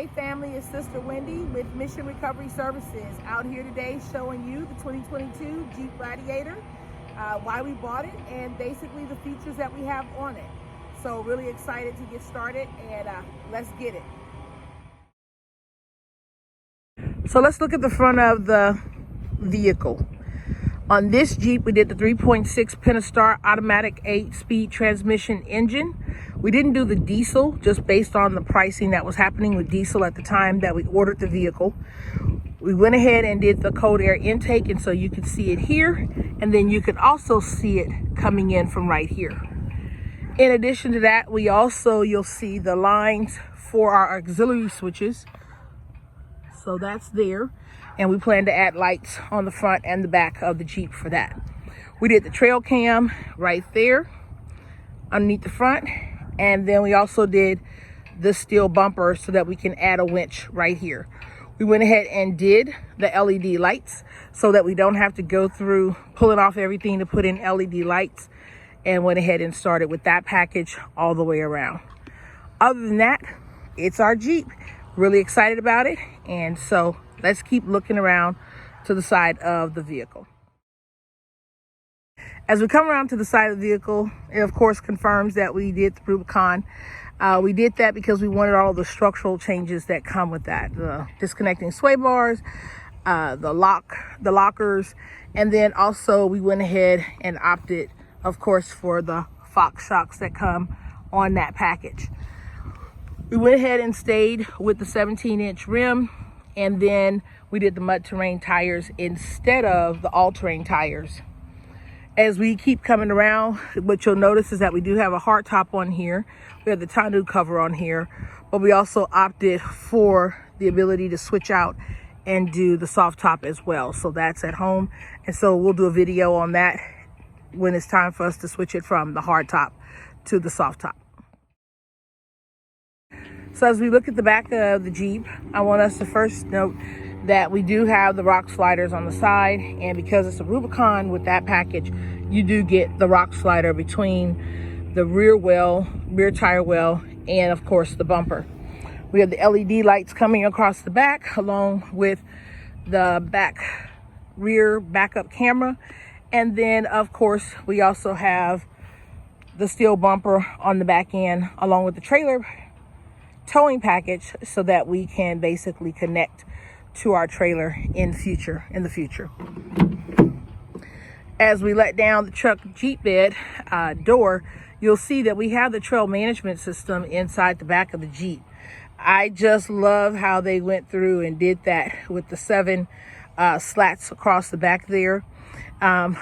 Hey family, it's Sister Wendy with Mission Recovery Services out here today showing you the 2022 Jeep Gladiator, why we bought it, and basically the features that we have on it. So really excited to get started, and let's get it. So let's look at the front of the vehicle. On this Jeep, we did the 3.6 Pentastar automatic 8-speed transmission engine. We didn't do the diesel just based on the pricing that was happening with diesel at the time that we ordered the vehicle. We went ahead and did the cold air intake, and so you can see it here, and then you can also see it coming in from right here. In addition to that, you'll see the lines for our auxiliary switches. So that's there. And we plan to add lights on the front and the back of the Jeep for that. We did the trail cam right there underneath the front. And then we also did the steel bumper so that we can add a winch right here. We went ahead and did the LED lights so that we don't have to go through pulling off everything to put in LED lights, and went ahead and started with that package all the way around. Other than that, it's our Jeep. Really excited about it. And so let's keep looking around to the side of the vehicle. As we come around to the side of the vehicle, it of course confirms that we did the Rubicon. We did that because we wanted all the structural changes that come with that. The disconnecting sway bars, the lockers, and then also we went ahead and opted, of course, for the Fox shocks that come on that package. We went ahead and stayed with the 17-inch rim, and then we did the mud terrain tires instead of the all-terrain tires. As we keep coming around, what you'll notice is that we do have a hard top on here. We have the tonneau cover on here, but we also opted for the ability to switch out and do the soft top as well. So that's at home. And so we'll do a video on that when it's time for us to switch it from the hard top to the soft top. So as we look at the back of the Jeep, I want us to first note that we do have the rock sliders on the side, and because it's a Rubicon with that package, you do get the rock slider between the rear tire well, and of course the bumper. We have the LED lights coming across the back along with the rear backup camera, and then of course we also have the steel bumper on the back end along with the trailer towing package so that we can basically connect to our trailer in the future. As we let down the truck Jeep bed door, you'll see that we have the trail management system inside the back of the Jeep. I just love how they went through and did that with the 7 slats across the back there.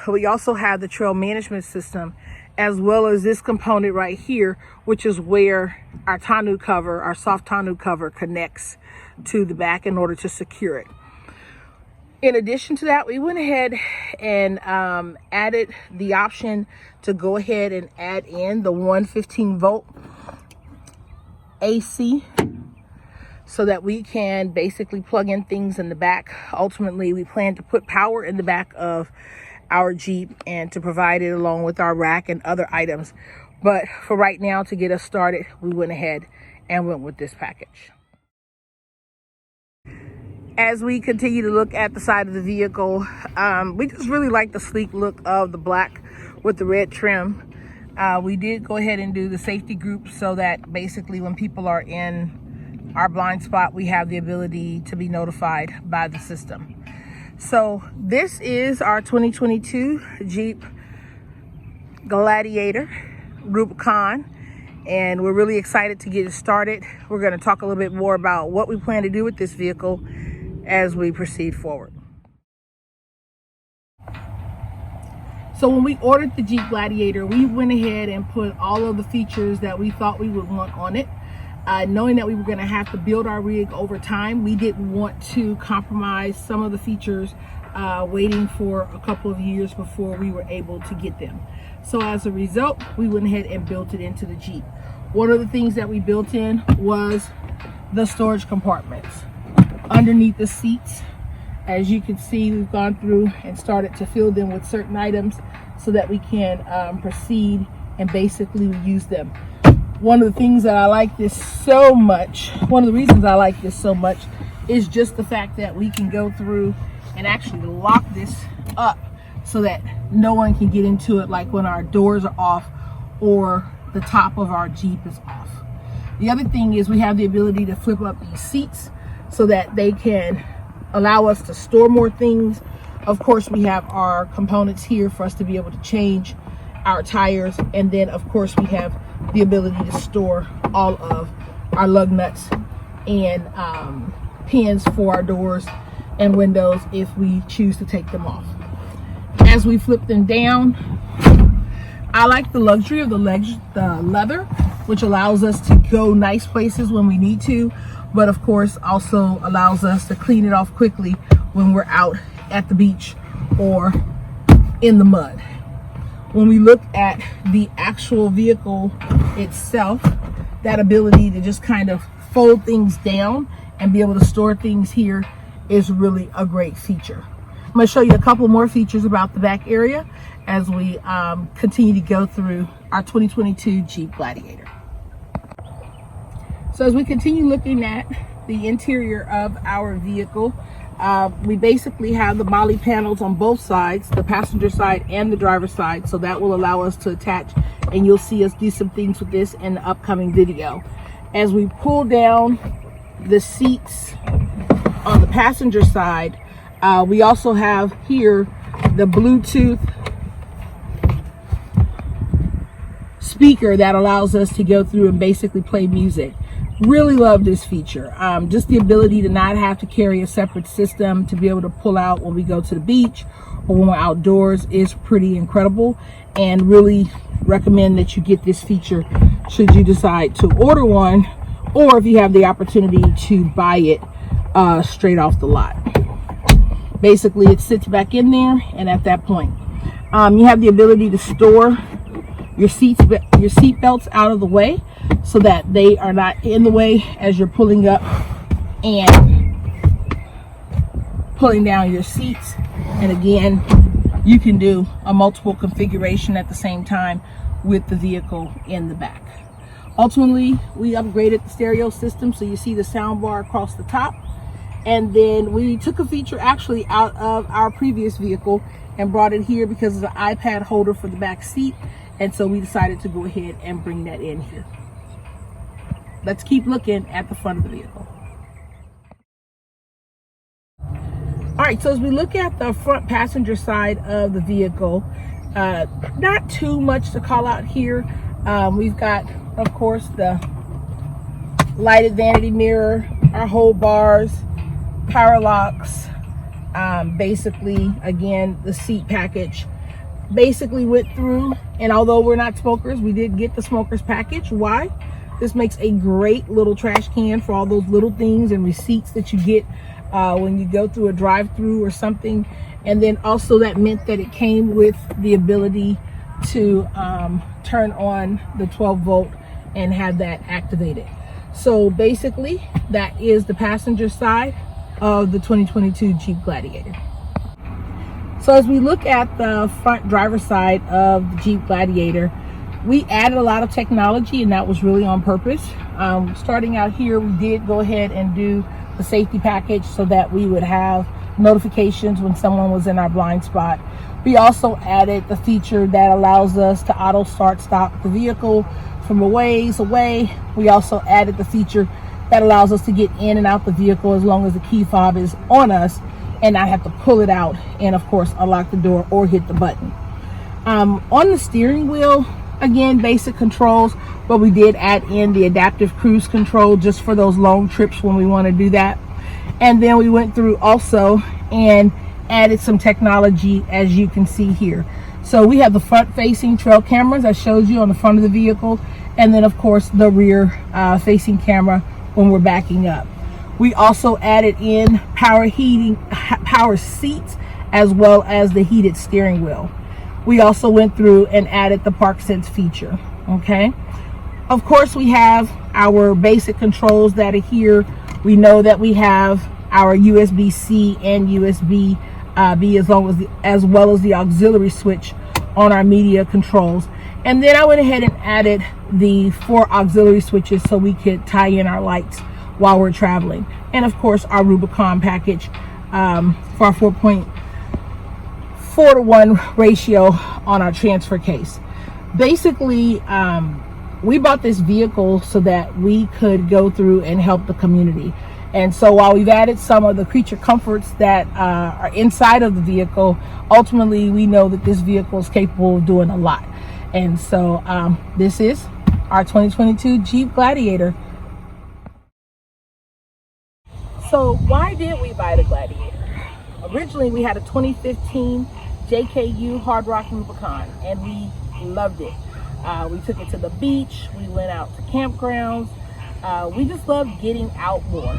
We also have the trail management system, as well as this component right here, which is where our tonneau cover, our soft tonneau cover, connects to the back in order to secure it. In addition to that, we went ahead and added the option to go ahead and add in the 115-volt AC so that we can basically plug in things in the back. Ultimately, we plan to put power in the back of our Jeep and to provide it along with our rack and other items. But for right now, to get us started, we went ahead and went with this package. As we continue to look at the side of the vehicle, we just really like the sleek look of the black with the red trim. We did go ahead and do the safety group so that basically when people are in our blind spot, we have the ability to be notified by the system. So this is our 2022 Jeep Gladiator Rubicon, and we're really excited to get it started. We're going to talk a little bit more about what we plan to do with this vehicle as we proceed forward. So when we ordered the Jeep Gladiator, we went ahead and put all of the features that we thought we would want on it. Knowing that we were going to have to build our rig over time, we didn't want to compromise some of the features waiting for a couple of years before we were able to get them. So as a result, we went ahead and built it into the Jeep. One of the things that we built in was the storage compartments underneath the seats. As you can see, we've gone through and started to fill them with certain items so that we can proceed and basically use them. One of the things that I like this so much, one of the reasons I like this so much is just the fact that we can go through and actually lock this up so that no one can get into it, like when our doors are off or the top of our Jeep is off. The other thing is we have the ability to flip up these seats so that they can allow us to store more things. Of course, we have our components here for us to be able to change our tires, and then of course we have the ability to store all of our lug nuts and pins for our doors and windows if we choose to take them off. As we flip them down, I like the luxury of the leather, which allows us to go nice places when we need to, but of course also allows us to clean it off quickly when we're out at the beach or in the mud. When we look at the actual vehicle itself, that ability to just kind of fold things down and be able to store things here is really a great feature. I'm going to show you a couple more features about the back area as we continue to go through our 2022 Jeep Gladiator. So as we continue looking at the interior of our vehicle, we basically have the MOLLE panels on both sides, the passenger side and the driver's side, so that will allow us to attach, and you'll see us do some things with this in the upcoming video. As we pull down the seats on the passenger side, we also have here the Bluetooth speaker that allows us to go through and basically play music. Really love this feature. Just the ability to not have to carry a separate system to be able to pull out when we go to the beach or when we're outdoors is pretty incredible, and really recommend that you get this feature should you decide to order one, or if you have the opportunity to buy it straight off the lot. Basically it sits back in there, and at that point you have the ability to store your seat belts out of the way so that they are not in the way as you're pulling up and pulling down your seats. And again, you can do a multiple configuration at the same time with the vehicle in the back. Ultimately, we upgraded the stereo system, so you see the sound bar across the top. And then we took a feature actually out of our previous vehicle and brought it here because of the iPad holder for the back seat. And so we decided to go ahead and bring that in here. Let's keep looking at the front of the vehicle. All right, so as we look at the front passenger side of the vehicle, not too much to call out here. We've got, of course, the lighted vanity mirror, our whole bars, power locks, basically, again, the seat package. Basically went through, and although we're not smokers, we did get the smokers package. Why? This makes a great little trash can for all those little things and receipts that you get when you go through a drive-through or something. And then also that meant that it came with the ability to turn on the 12-volt and have that activated. So basically that is the passenger side of the 2022 Jeep Gladiator. So as we look at the front driver's side of the Jeep Gladiator, we added a lot of technology, and that was really on purpose. Starting out here, we did go ahead and do the safety package so that we would have notifications when someone was in our blind spot. We also added the feature that allows us to auto start stop the vehicle from a ways away. We also added the feature that allows us to get in and out the vehicle as long as the key fob is on us and not have to pull it out and of course unlock the door or hit the button. On the steering wheel, again, basic controls, but we did add in the adaptive cruise control just for those long trips when we want to do that. And then we went through also and added some technology, as you can see here. So we have the front facing trail cameras I showed you on the front of the vehicle, and then of course the rear facing camera when we're backing up. We also added in power seats as well as the heated steering wheel. We also went through and added the Park Sense feature. Okay, of course we have our basic controls that are here. We know that we have our USB-C and USB-B as well as the auxiliary switch on our media controls. And then I went ahead and added the 4 auxiliary switches so we could tie in our lights while we're traveling. And of course, our Rubicon package for our 4.4-to-1 ratio on our transfer case. Basically, we bought this vehicle so that we could go through and help the community. And so while we've added some of the creature comforts that are inside of the vehicle, ultimately we know that this vehicle is capable of doing a lot. And so this is our 2022 Jeep Gladiator. So why did we buy the Gladiator? Originally we had a 2015 JKU Hard Rock Rubicon and we loved it. We took it to the beach, we went out to campgrounds. We just loved getting out more,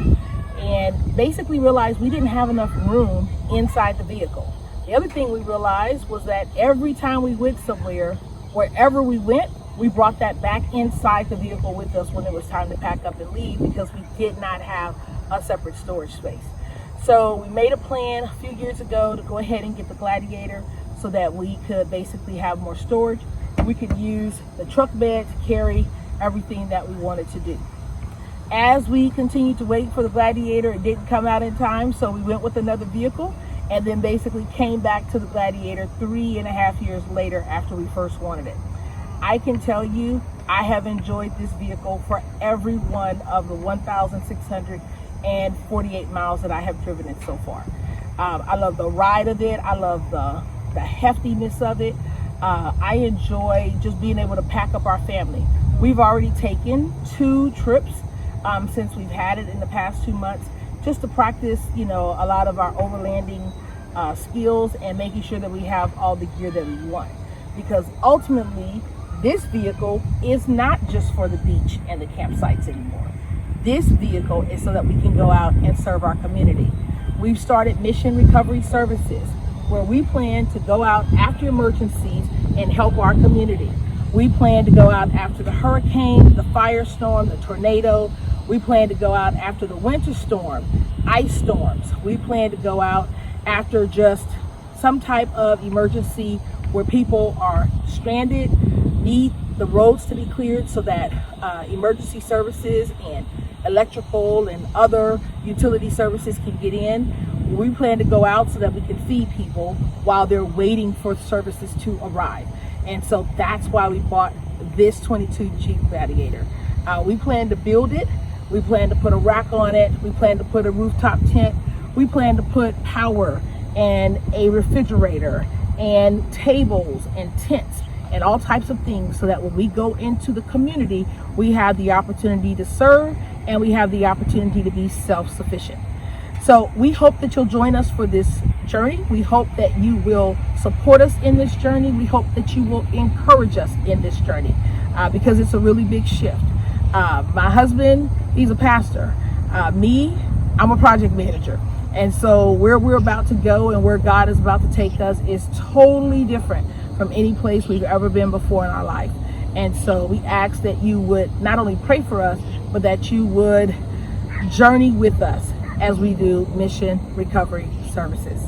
and basically realized we didn't have enough room inside the vehicle. The other thing we realized was that every time we went somewhere, wherever we went, we brought that back inside the vehicle with us when it was time to pack up and leave, because we did not have a separate storage space. So we made a plan a few years ago to go ahead and get the Gladiator so that we could basically have more storage. We could use the truck bed to carry everything that we wanted to do. As we continued to wait for the Gladiator, it didn't come out in time, so we went with another vehicle and then basically came back to the Gladiator 3.5 years later after we first wanted it. I can tell you, I have enjoyed this vehicle for every one of the 1,648 miles that I have driven it so far. I love the ride of it. I love the heftiness of it. I enjoy just being able to pack up our family. We've already taken 2 trips since we've had it in the past 2 months, just to practice, a lot of our overlanding skills and making sure that we have all the gear that we want. Because ultimately, this vehicle is not just for the beach and the campsites anymore. This vehicle is so that we can go out and serve our community. We've started mission recovery services, where we plan to go out after emergencies and help our community. We plan to go out after the hurricane, the firestorm, the tornado. We plan to go out after the winter storm, ice storms. We plan to go out after just some type of emergency where people are stranded, need the roads to be cleared so that emergency services and electrical and other utility services can get in. We plan to go out so that we can feed people while they're waiting for services to arrive. And so that's why we bought this 22 Jeep Gladiator. We plan to build it. We plan to put a rack on it. We plan to put a rooftop tent. We plan to put power and a refrigerator and tables and tents and all types of things so that when we go into the community, we have the opportunity to serve and we have the opportunity to be self-sufficient. So we hope that you'll join us for this journey. We hope that you will support us in this journey. We hope that you will encourage us in this journey because it's a really big shift. My husband, he's a pastor. Me, I'm a project manager. And so where we're about to go and where God is about to take us is totally different from any place we've ever been before in our life. And so we ask that you would not only pray for us, but that you would journey with us as we do mission recovery services.